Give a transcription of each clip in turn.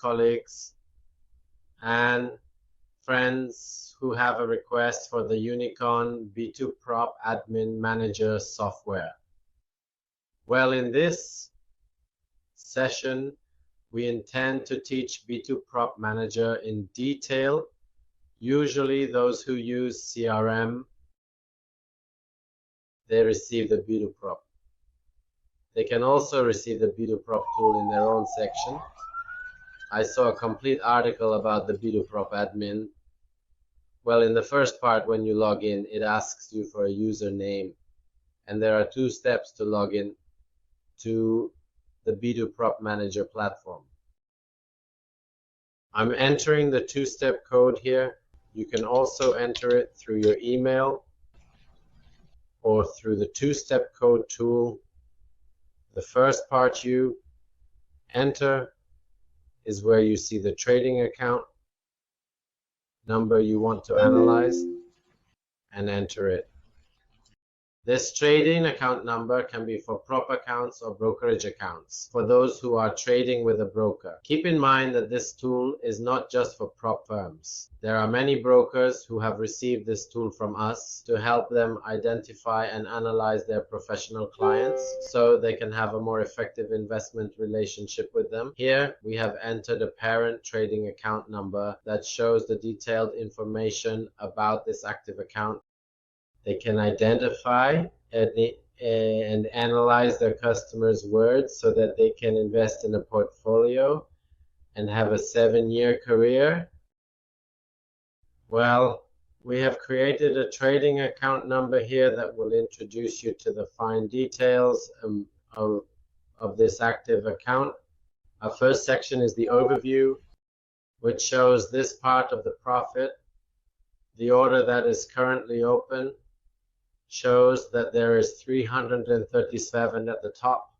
colleagues and friends who have a request for the Unicorn B2Prop Admin Manager software. Well, in this session, we intend to teach B2Prop Manager in detail. Usually those who use CRM, they receive the B2Prop. They can also receive the B2Prop tool in their own section. I saw a complete article about the B2Prop admin. Well, in the first part, when you log in, it asks you for a username. And there are 2 steps to log in to the B2Prop Manager platform. I'm entering the 2-step code here. You can also enter it through your email or through the 2-step code tool. The first part you enter is where you see the trading account number you want to analyze, and enter it. This trading account number can be for prop accounts or brokerage accounts for those who are trading with a broker. Keep in mind that this tool is not just for prop firms. There are many brokers who have received this tool from us to help them identify and analyze their professional clients so they can have a more effective investment relationship with them. Here we have entered a parent trading account number that shows the detailed information about this active account. They can identify and analyze their customers' words so that they can invest in a portfolio and have a 7-year career. Well, we have created a trading account number here that will introduce you to the fine details of this active account. Our first section is the overview, which shows this part of the profit. The order that is currently open shows that there is 337 at the top.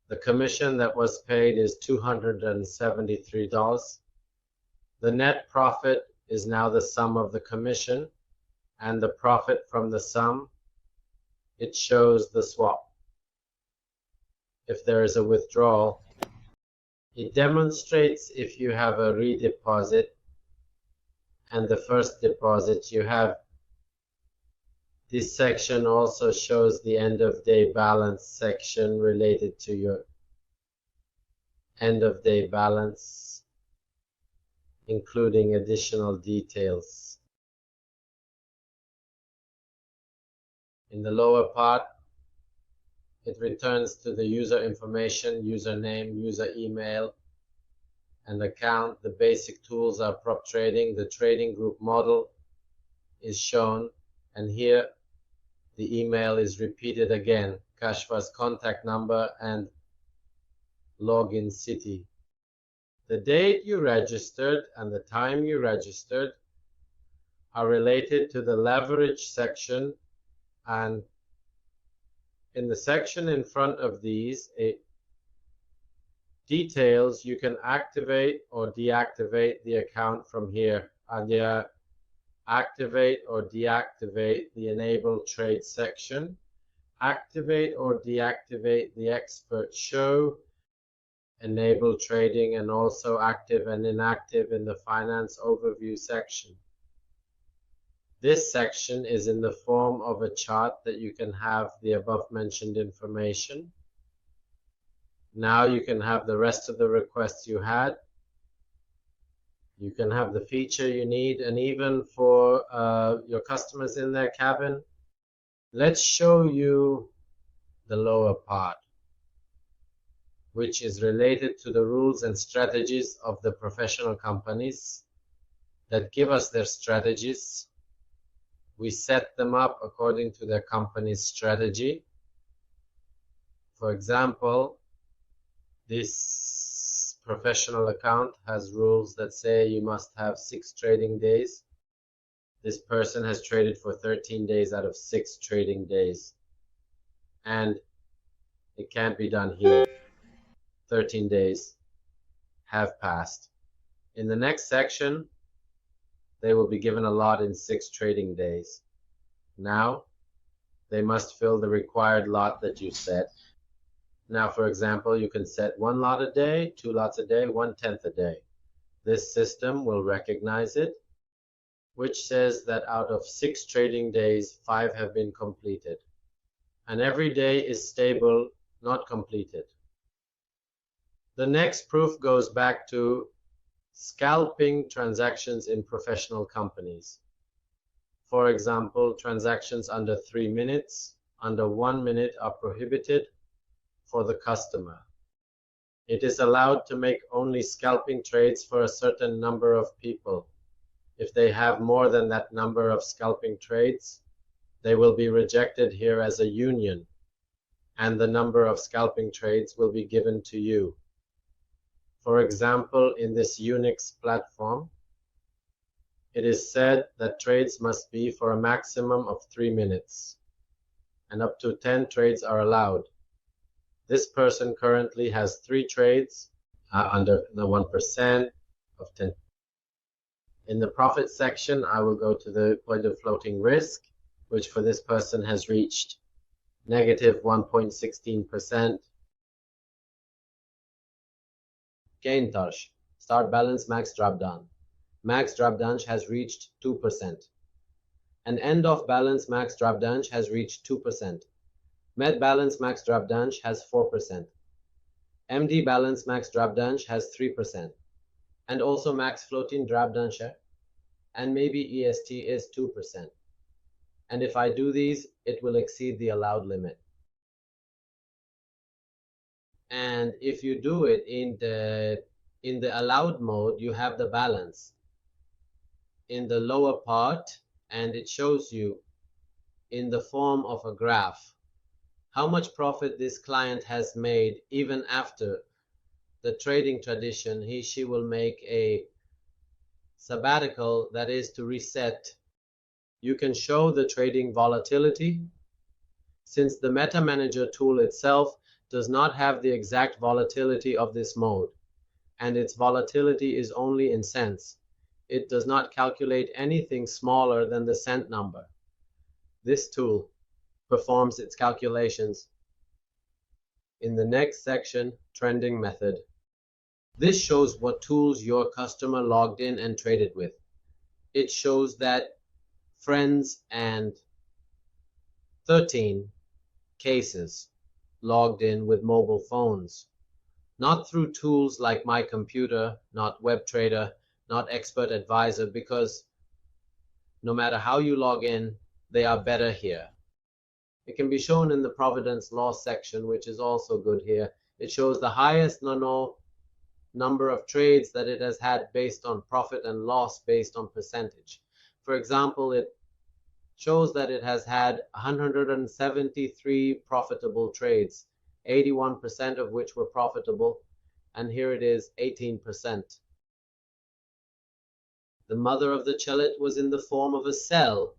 The commission that was paid is $273. The net profit is now the sum of the commission and the profit from the sum. It shows the swap. If there is a withdrawal, it demonstrates if you have a redeposit and the first deposit you have. This section also shows the end of day balance section related to your end of day balance, including additional details. In the lower part, it returns to the user information, username, user email, and account. The basic tools are prop trading. The trading group model is shown, and here the email is repeated again, Kashfa's contact number and login city. The date you registered and the time you registered are related to the leverage section, and in the section in front of these, it details you can activate or deactivate the account from here, and activate or deactivate the enable trade section, activate or deactivate the expert show, enable trading, and also active and inactive in the finance overview section. This section is in the form of a chart that you can have the above mentioned information. Now you can have the rest of the requests you had. You can have the feature you need, and even for your customers in their cabin. Let's show you the lower part, which is related to the rules and strategies of the professional companies that give us their strategies. We set them up according to their company's strategy. For example, this professional account has rules that say you must have 6 trading days. This person has traded for 13 days out of 6 trading days, and it can't be done here. 13 days have passed. In the next section, they will be given a lot in 6 trading days. Now, they must fill the required lot that you set. Now, for example, you can set 1 lot a day, 2 lots a day, 1/10 a day. This system will recognize it, which says that out of 6 trading days, 5 have been completed. And every day is stable, not completed. The next proof goes back to scalping transactions in professional companies. For example, transactions under 3 minutes, under 1 minute are prohibited for the customer. It is allowed to make only scalping trades for a certain number of people. If they have more than that number of scalping trades, they will be rejected here as a union, and the number of scalping trades will be given to you. For example, in this Unix platform, it is said that trades must be for a maximum of 3 minutes, and up to 10 trades are allowed. This person currently has 3 trades under the 1% of 10. In the profit section, I will go to the point of floating risk, which for this person has reached negative 1.16%. Gaintosh, start balance max dropdown. Max dropdown has reached 2%. And end of balance max dropdown has reached 2%. Med balance max dropdown has 4%. MD balance max dropdown has 3%. And also max floating dropdown share. And maybe EST is 2%. And if I do these, it will exceed the allowed limit. And if you do it in the allowed mode, you have the balance in the lower part, and it shows you in the form of a graph how much profit this client has made even after the trading tradition. She will make a sabbatical, that is to reset. You can show the trading volatility. Since the Meta Manager tool itself does not have the exact volatility of this mode, and its volatility is only in cents, it does not calculate anything smaller than the cent number. This tool performs its calculations. In the next section, trending method. This shows what tools your customer logged in and traded with. It shows that friends and 13 cases logged in with mobile phones, not through tools like My Computer, not WebTrader, not Expert Advisor, because no matter how you log in, they are better here. It can be shown in the Providence Loss section, which is also good here. It shows the highest number of trades that it has had based on profit and loss based on percentage. For example, it shows that it has had 173 profitable trades, 81% of which were profitable, and here it is 18%. The mother of the chelet was in the form of a sell.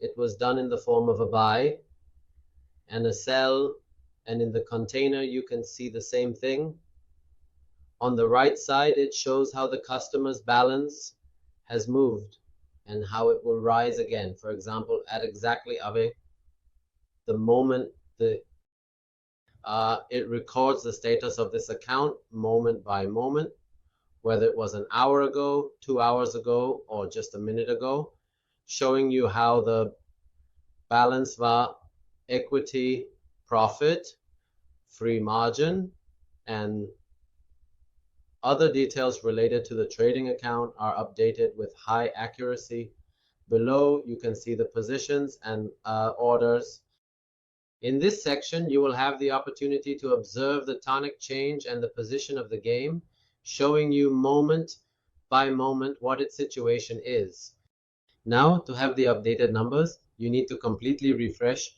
It was done in the form of a buy and a sell, and in the container you can see the same thing. On the right side, it shows how the customer's balance has moved and how it will rise again. For example, at exactly the moment it records the status of this account moment by moment, whether it was an hour ago, 2 hours ago, or just a minute ago, showing you how the balance var, equity, profit, free margin, and other details related to the trading account are updated with high accuracy. Below, you can see the positions and orders. In this section, you will have the opportunity to observe the tonic change and the position of the game, showing you moment by moment what its situation is. Now, to have the updated numbers, you need to completely refresh.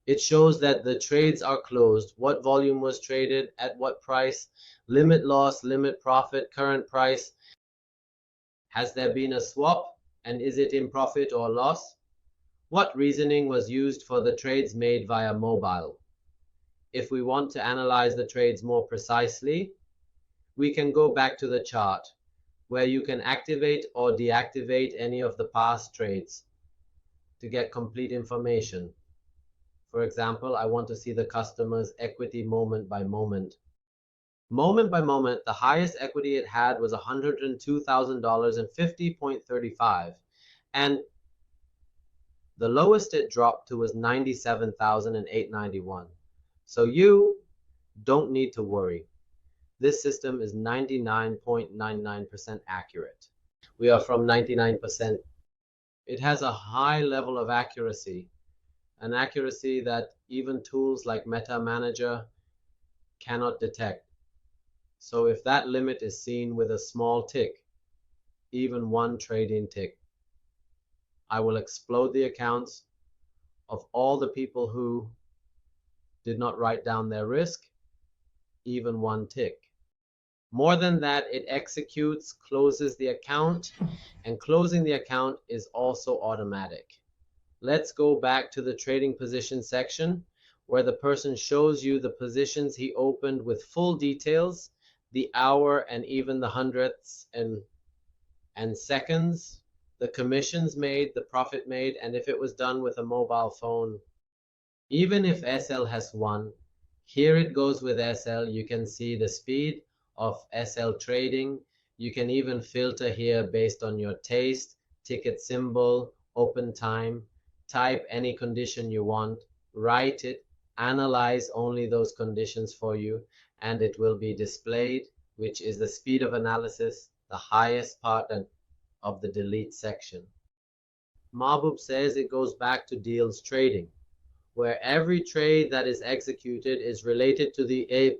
It shows that the trades are closed, what volume was traded, at what price, limit loss, limit profit, current price. Has there been a swap, and is it in profit or loss? What reasoning was used for the trades made via mobile? If we want to analyze the trades more precisely, we can go back to the chart, where you can activate or deactivate any of the past trades to get complete information. For example, I want to see the customer's equity moment by moment. Moment by moment, the highest equity it had was $102,000 and 50.35, and the lowest it dropped to was 97,891. So you don't need to worry. This system is 99.99% accurate. We are from 99%. It has a high level of accuracy, an accuracy that even tools like Meta Manager cannot detect. So if that limit is seen with a small tick, even one trading tick, I will explode the accounts of all the people who did not write down their risk, even one tick. More than that, it executes, closes the account, and closing the account is also automatic. Let's go back to the trading position section where the person shows you the positions he opened with full details, the hour and even the hundredths and seconds, the commissions made, the profit made, and if it was done with a mobile phone. Even if SL has won, here it goes with SL. You can see the speed of SL trading. You can even filter here based on your taste, ticket symbol, open time, type any condition you want, write it, analyze only those conditions for you, and it will be displayed, which is the speed of analysis, the highest part of the delete section. Mahbub says it goes back to deals trading, where every trade that is executed is related to the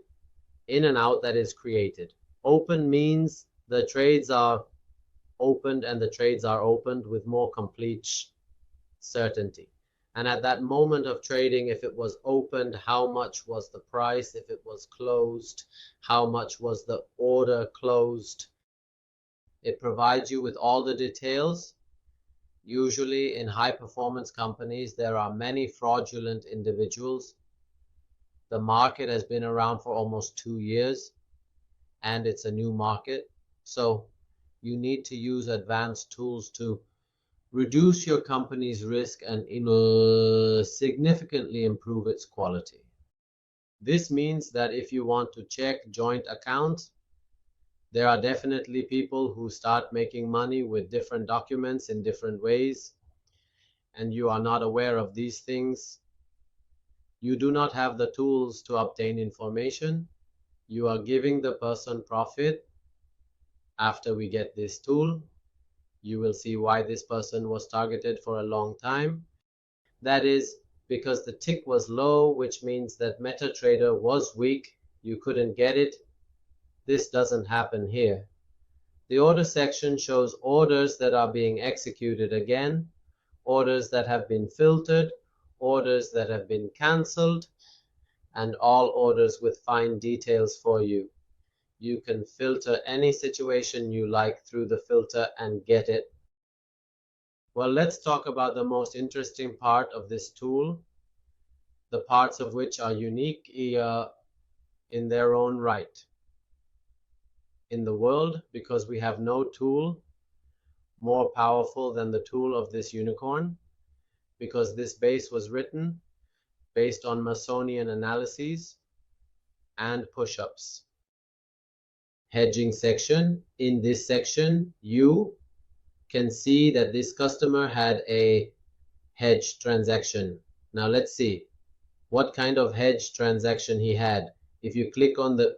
in and out that is created. Open means the trades are opened and the trades are opened with more complete certainty. And at that moment of trading, if it was opened, how much was the price? If it was closed, how much was the order closed? It provides you with all the details. Usually in high performance companies, there are many fraudulent individuals. The market has been around for almost 2 years and it's a new market. So you need to use advanced tools to reduce your company's risk and significantly improve its quality. This means that if you want to check joint accounts, there are definitely people who start making money with different documents in different ways, and you are not aware of these things. You do not have the tools to obtain information. You are giving the person profit. After we get this tool, you will see why this person was targeted for a long time. That is because the tick was low, which means that MetaTrader was weak. You couldn't get it. This doesn't happen here. The order section shows orders that are being executed again, orders that have been filtered, orders that have been cancelled, and all orders with fine details for you. You can filter any situation you like through the filter and get it. Well, let's talk about the most interesting part of this tool, the parts of which are unique in their own right in the world, because we have no tool more powerful than the tool of this unicorn, because this base was written based on Masonian analyses and push-ups. Hedging section. In this section, you can see that this customer had a hedge transaction. Now let's see what kind of hedge transaction he had. If you click on the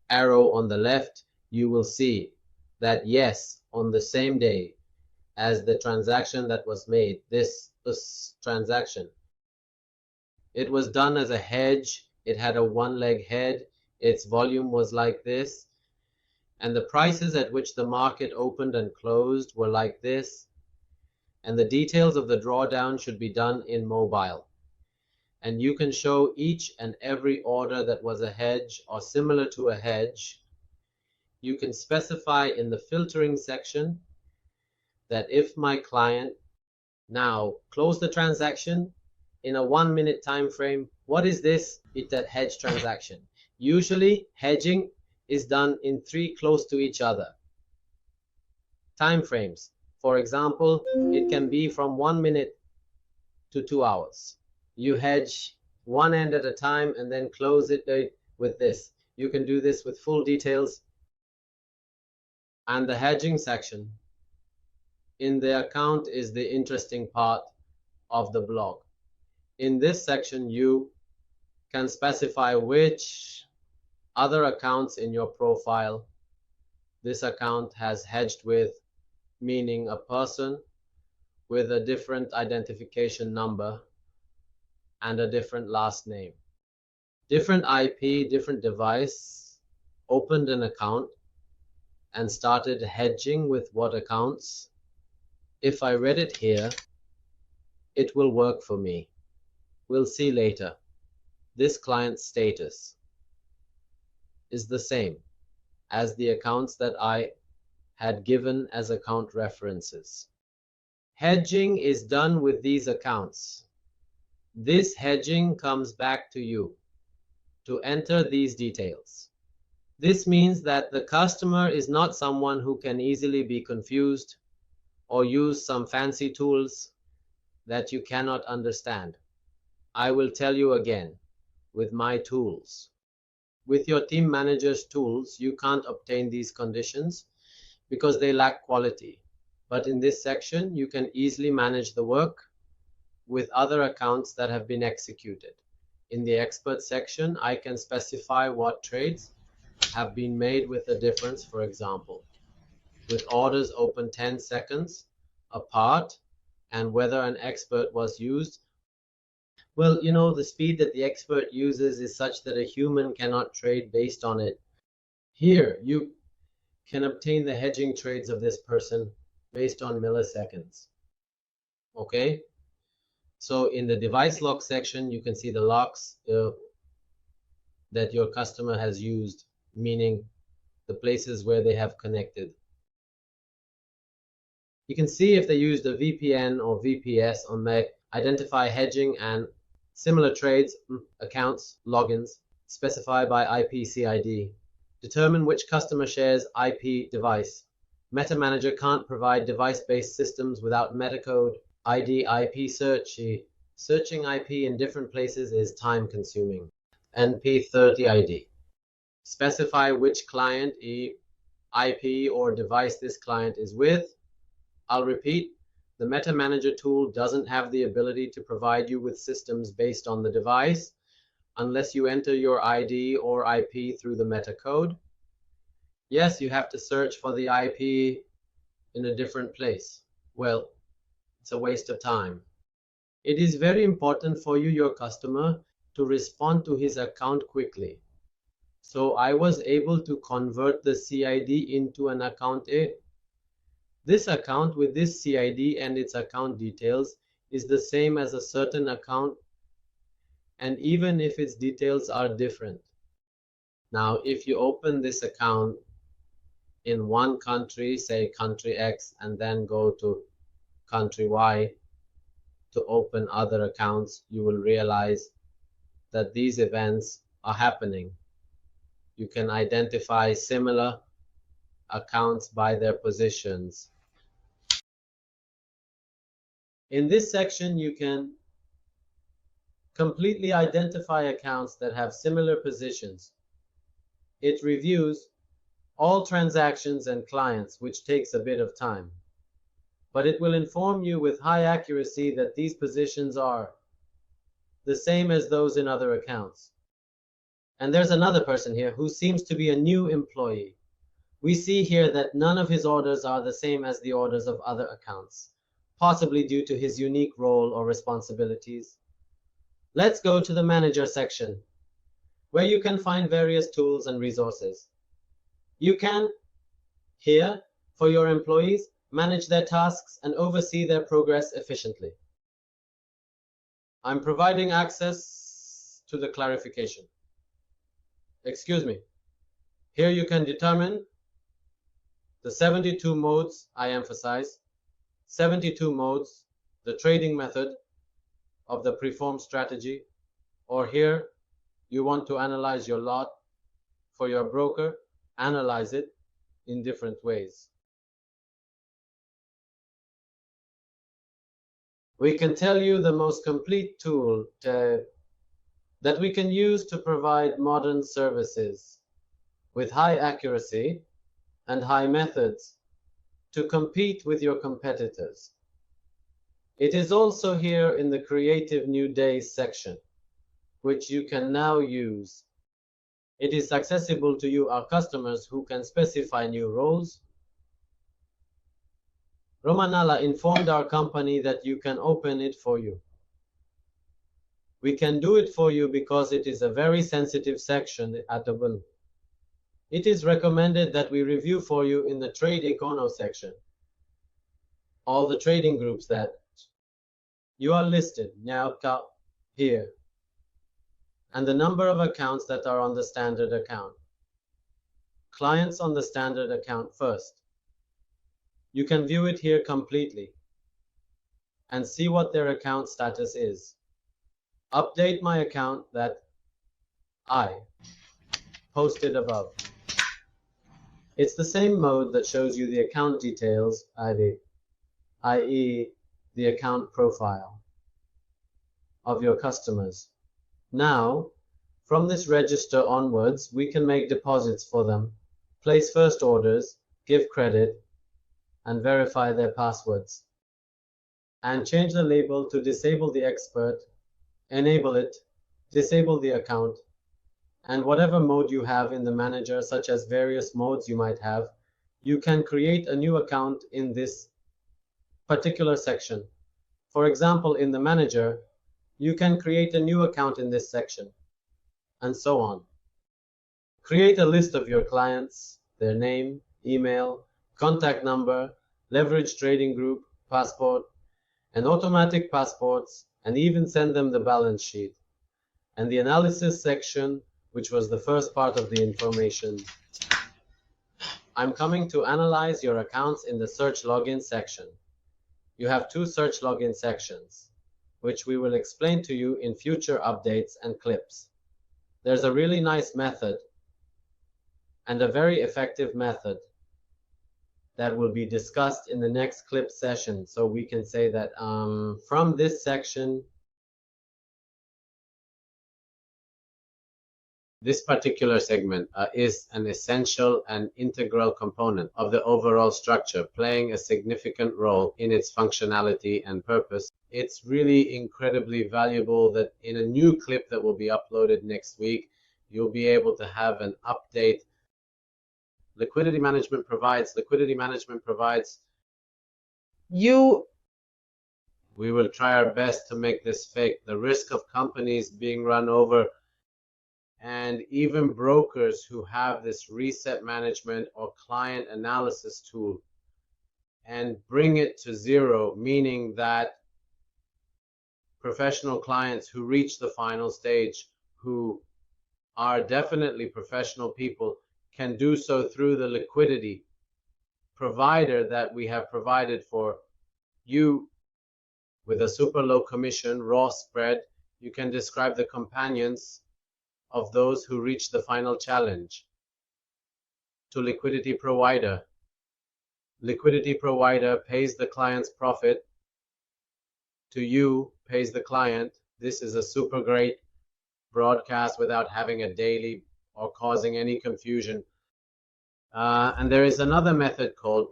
arrow on the left, you will see that yes, on the same day as the transaction that was made, this transaction, it was done as a hedge. It had a one-leg head. Its volume was like this, and the prices at which the market opened and closed were like this, and the details of the drawdown should be done in mobile. And you can show each and every order that was a hedge or similar to a hedge. You can specify in the filtering section that if my client now close the transaction in a 1 minute time frame, what is this? It's that hedge transaction. Usually hedging is done in 3 close to each other time frames. For example, it can be from 1 minute to 2 hours. You hedge one end at a time and then close it with this. You can do this with full details. And the hedging section in the account is the interesting part of the blog. In this section, you can specify which other accounts in your profile this account has hedged with, meaning a person with a different identification number and a different last name. Different IP, different device opened an account and started hedging with what accounts. If I read it here, it will work for me. We'll see later. This client's status is the same as the accounts that I had given as account references. Hedging is done with these accounts. This hedging comes back to you to enter these details. This means that the customer is not someone who can easily be confused or use some fancy tools that you cannot understand. I will tell you again, with my tools. With your team manager's tools, you can't obtain these conditions because they lack quality. But in this section, you can easily manage the work with other accounts that have been executed. In the expert section, I can specify what trades have been made with a difference, for example, with orders open 10 seconds apart and whether an expert was used. Well, you know, the speed that the expert uses is such that a human cannot trade based on it. Here, you can obtain the hedging trades of this person based on milliseconds. Okay? So in the device lock section, you can see the locks that your customer has used, meaning the places where they have connected. You can see if they used a VPN or VPS on Mac, identify hedging and similar trades, accounts, logins, specify by IP CID. Determine which customer shares IP device. Meta Manager can't provide device-based systems without metacode, ID, IP search. Searching IP in different places is time-consuming. NP30 ID. Specify which client, IP, or device this client is with. I'll repeat, the Meta Manager tool doesn't have the ability to provide you with systems based on the device unless you enter your ID or IP through the metacode. Yes, you have to search for the IP in a different place. Well, it's a waste of time. It is very important for you, your customer, to respond to his account quickly. So I was able to convert the CID into an account A. This account with this CID and its account details is the same as a certain account, and even if its details are different. Now, if you open this account in one country, say country X, and then go to country Y to open other accounts, you will realize that these events are happening. You can identify similar accounts by their positions. In this section, you can completely identify accounts that have similar positions. It reviews all transactions and clients, which takes a bit of time. But it will inform you with high accuracy that these positions are the same as those in other accounts. And there's another person here who seems to be a new employee. We see here that none of his orders are the same as the orders of other accounts, possibly due to his unique role or responsibilities. Let's go to the manager section, where you can find various tools and resources. You can, here, for your employees, manage their tasks and oversee their progress efficiently. I'm providing access to the clarification. Excuse me. Here you can determine the 72 modes, I emphasize, 72 modes, the trading method of the preform strategy, or here you want to analyze your lot for your broker, analyze it in different ways. we can tell you the most complete tool that we can use to provide modern services with high accuracy and high methods to compete with your competitors. It is also here in the Creative New Days section, which you can now use. It is accessible to you, our customers, who can specify new roles. Romanala informed our company that you can open it for you. We can do it for you because it is a very sensitive section at the bottom. It is recommended that we review for you in the Trade Econo section. All the trading groups that you are listed now here, and the number of accounts that are on the standard account. Clients on the standard account first. You can view it here completely and see what their account status is. Update my account that I posted above. It's the same mode that shows you the account details, i.e. the account profile of your customers. Now, from this register onwards, we can make deposits for them, place first orders, give credit, and verify their passwords, and change the label to disable the expert, enable it, disable the account, and whatever mode you have in the manager, such as various modes you might have, you can create a new account in this particular section. For example, in the manager, you can create a new account in this section, and so on. Create a list of your clients, their name, email, contact number, leverage trading group, passport, and automatic passports, and even send them the balance sheet. And the analysis section, which was the first part of the information. I'm coming to analyze your accounts in the search login section. You have two search login sections, which we will explain to you in future updates and clips. There's a really nice method and a very effective method that will be discussed in the next clip session. So we can say that from this section, this particular segment is an essential and integral component of the overall structure, playing a significant role in its functionality and purpose. It's really incredibly valuable that in a new clip that will be uploaded next week, you'll be able to have an update. Liquidity management provides you. We will try our best to make this fake. The risk of companies being run over, and even brokers who have this reset management or client analysis tool, and bring it to zero, meaning that professional clients who reach the final stage, who are definitely professional people, can do so through the liquidity provider that we have provided for you with a super low commission, raw spread. You can describe the companions of those who reach the final challenge to liquidity provider. Liquidity provider pays the client's profit to you, pays the client. This is a super great broadcast without having a daily or causing any confusion. And there is another method called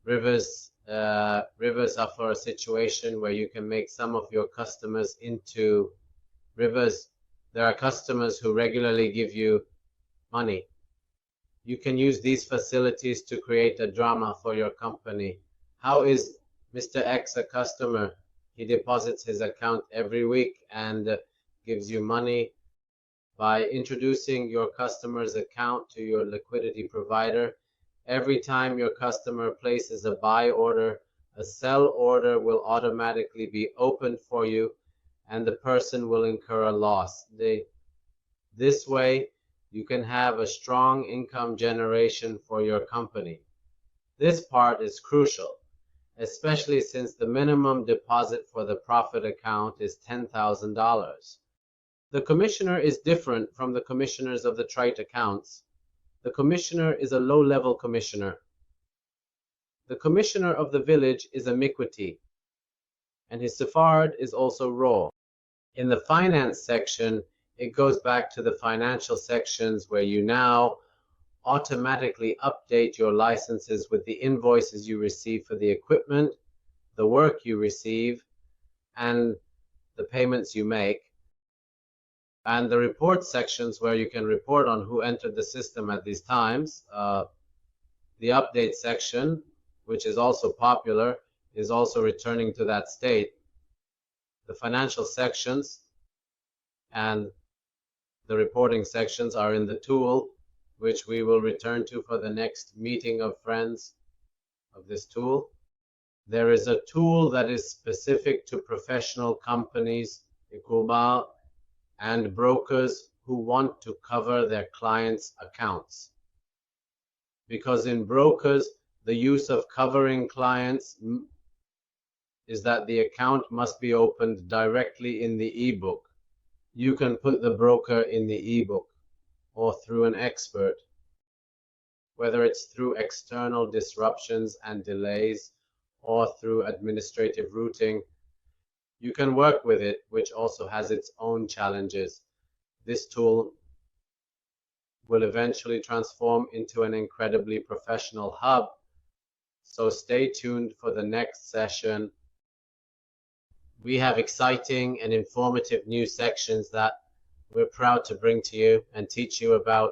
rivers. Rivers are for a situation where you can make some of your customers into rivers. There are customers who regularly give you money. You can use these facilities to create a drama for your company. How is Mr. X a customer? He deposits his account every week and gives you money. By introducing your customer's account to your liquidity provider, every time your customer places a buy order, a sell order will automatically be opened for you, and the person will incur a loss. This way, you can have a strong income generation for your company. This part is crucial, especially since the minimum deposit for the profit account is $10,000. The commissioner is different from the commissioners of the trite accounts. The commissioner is a low-level commissioner. The commissioner of the village is a liquidity, and his Safard is also raw. In the finance section, it goes back to the financial sections where you now automatically update your licenses with the invoices you receive for the equipment, the work you receive, and the payments you make, and the report sections where you can report on who entered the system at these times. The update section, which is also popular, is also returning to that state. The financial sections and the reporting sections are in the tool, which we will return to for the next meeting of friends of this tool. There is a tool that is specific to professional companies, and brokers who want to cover their clients' accounts. Because in brokers, the use of covering clients is that the account must be opened directly in the ebook. You can put the broker in the ebook or through an expert, whether it's through external disruptions and delays or through administrative routing. You can work with it, which also has its own challenges. This tool will eventually transform into an incredibly professional hub. So stay tuned for the next session. We have exciting and informative new sections that we're proud to bring to you and teach you about